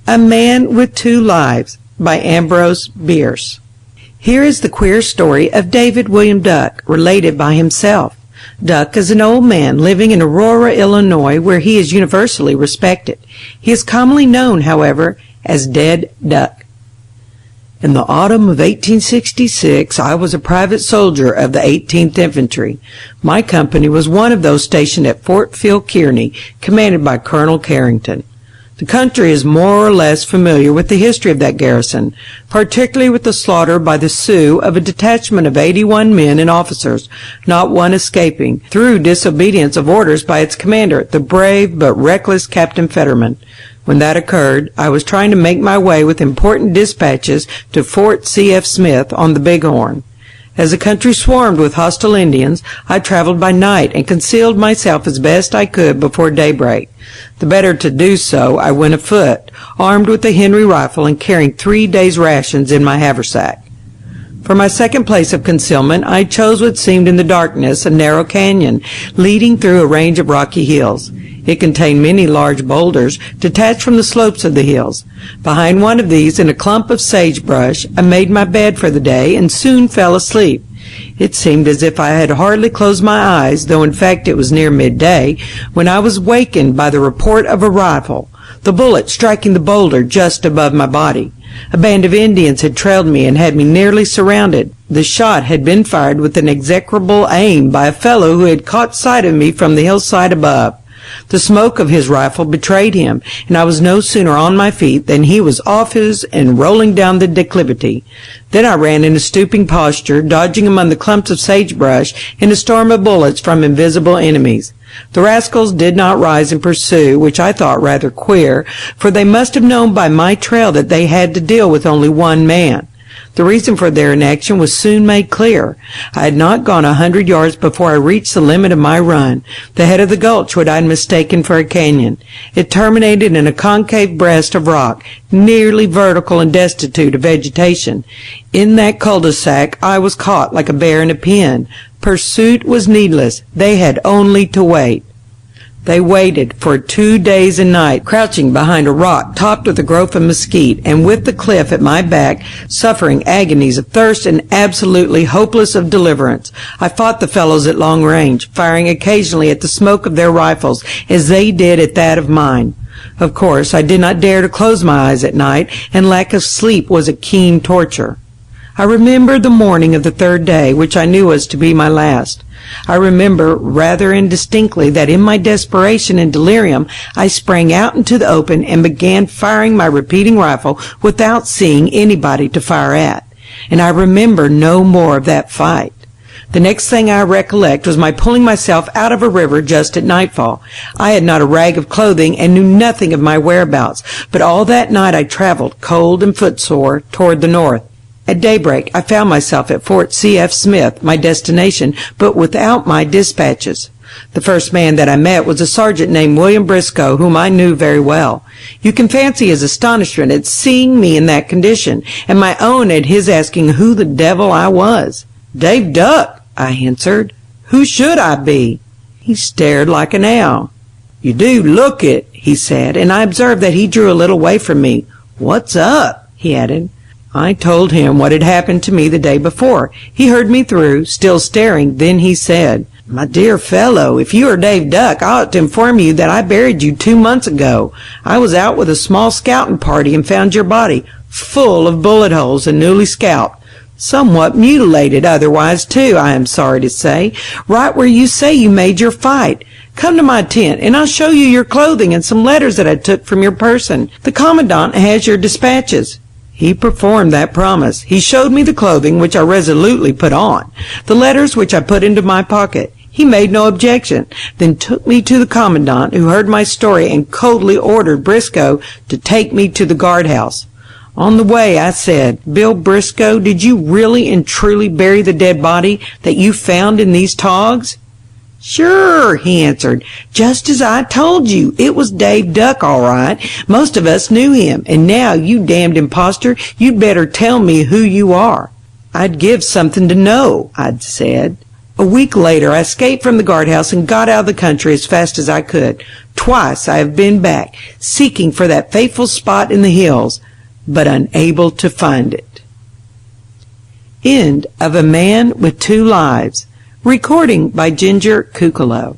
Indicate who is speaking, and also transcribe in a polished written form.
Speaker 1: A Man with Two Lives by Ambrose Bierce. Here is the queer story of David William Duck, related by himself. Duck is an old man living in Aurora, Illinois, where he is universally respected. He is commonly known, however, as Dead Duck. In the autumn of 1866, I was a private soldier of the 18th Infantry. My company was one of those stationed at Fort Phil Kearny, commanded by Colonel Carrington. The country is more or less familiar with the history of that garrison, particularly with the slaughter by the Sioux of a detachment of 81 men and officers, not one escaping, through disobedience of orders by its commander, the brave but reckless Captain Fetterman. When that occurred, I was trying to make my way with important dispatches to Fort C.F. Smith on the Bighorn. As the country swarmed with hostile Indians, I traveled by night and concealed myself as best I could before daybreak. The better to do so, I went afoot, armed with a Henry rifle and carrying 3 days' rations in my haversack. For my second place of concealment, I chose what seemed in the darkness a narrow canyon leading through a range of rocky hills. It contained many large boulders detached from the slopes of the hills. Behind one of these, in a clump of sagebrush, I made my bed for the day and soon fell asleep. It seemed as if I had hardly closed my eyes, though in fact it was near midday, when I was wakened by the report of a rifle, the bullet striking the boulder just above my body. A band of Indians had trailed me and had me nearly surrounded. The shot had been fired with an execrable aim by a fellow who had caught sight of me from the hillside above. The smoke of his rifle betrayed him, and I was no sooner on my feet than he was off his and rolling down the declivity. Then I ran in a stooping posture, dodging among the clumps of sagebrush in a storm of bullets from invisible enemies. The rascals did not rise and pursue, which I thought rather queer, for they must have known by my trail that they had to deal with only one man. The reason for their inaction was soon made clear. I had not gone 100 yards before I reached the limit of my run, the head of the gulch which I had mistaken for a canyon. It terminated in a concave breast of rock, nearly vertical and destitute of vegetation. In that cul-de-sac I was caught like a bear in a pen. Pursuit was needless. They had only to wait. They waited for 2 days and nights, crouching behind a rock topped with a growth of mesquite, and with the cliff at my back, suffering agonies of thirst and absolutely hopeless of deliverance. I fought the fellows at long range, firing occasionally at the smoke of their rifles, as they did at that of mine. Of course, I did not dare to close my eyes at night, and lack of sleep was a keen torture. I remember the morning of the third day, which I knew was to be my last. I remember rather indistinctly that in my desperation and delirium I sprang out into the open and began firing my repeating rifle without seeing anybody to fire at. And I remember no more of that fight. The next thing I recollect was my pulling myself out of a river just at nightfall. I had not a rag of clothing and knew nothing of my whereabouts, but all that night I traveled, cold and footsore, toward the north. At daybreak, I found myself at Fort C.F. Smith, my destination, but without my dispatches. The first man that I met was a sergeant named William Briscoe, whom I knew very well. You can fancy his astonishment at seeing me in that condition, and my own at his asking who the devil I was. "Dave Duck," I answered. "Who should I be?" He stared like an owl. "You do look it," he said, and I observed that he drew a little way from me. "What's up?" he added. I told him what had happened to me the day before. He heard me through, still staring. Then he said, "My dear fellow, if you are Dave Duck, I ought to inform you that I buried you 2 months ago. I was out with a small scouting party and found your body, full of bullet holes and newly scalped. Somewhat mutilated otherwise, too, I am sorry to say, right where you say you made your fight. Come to my tent, and I'll show you your clothing and some letters that I took from your person. The commandant has your dispatches." He performed that promise. He showed me the clothing, which I resolutely put on, the letters, which I put into my pocket. He made no objection, then took me to the commandant, who heard my story and coldly ordered Briscoe to take me to the guardhouse. On the way I said, "Bill Briscoe, did you really and truly bury the dead body that you found in these togs?" "Sure," he answered, "just as I told you. It was Dave Duck, all right. Most of us knew him. And now, you damned impostor, you'd better tell me who you are." "I'd give something to know," I'd said. A week later, I escaped from the guardhouse and got out of the country as fast as I could. Twice I have been back, seeking for that fateful spot in the hills, but unable to find it. End of A Man with Two Lives. Recording by Ginger Kukalo.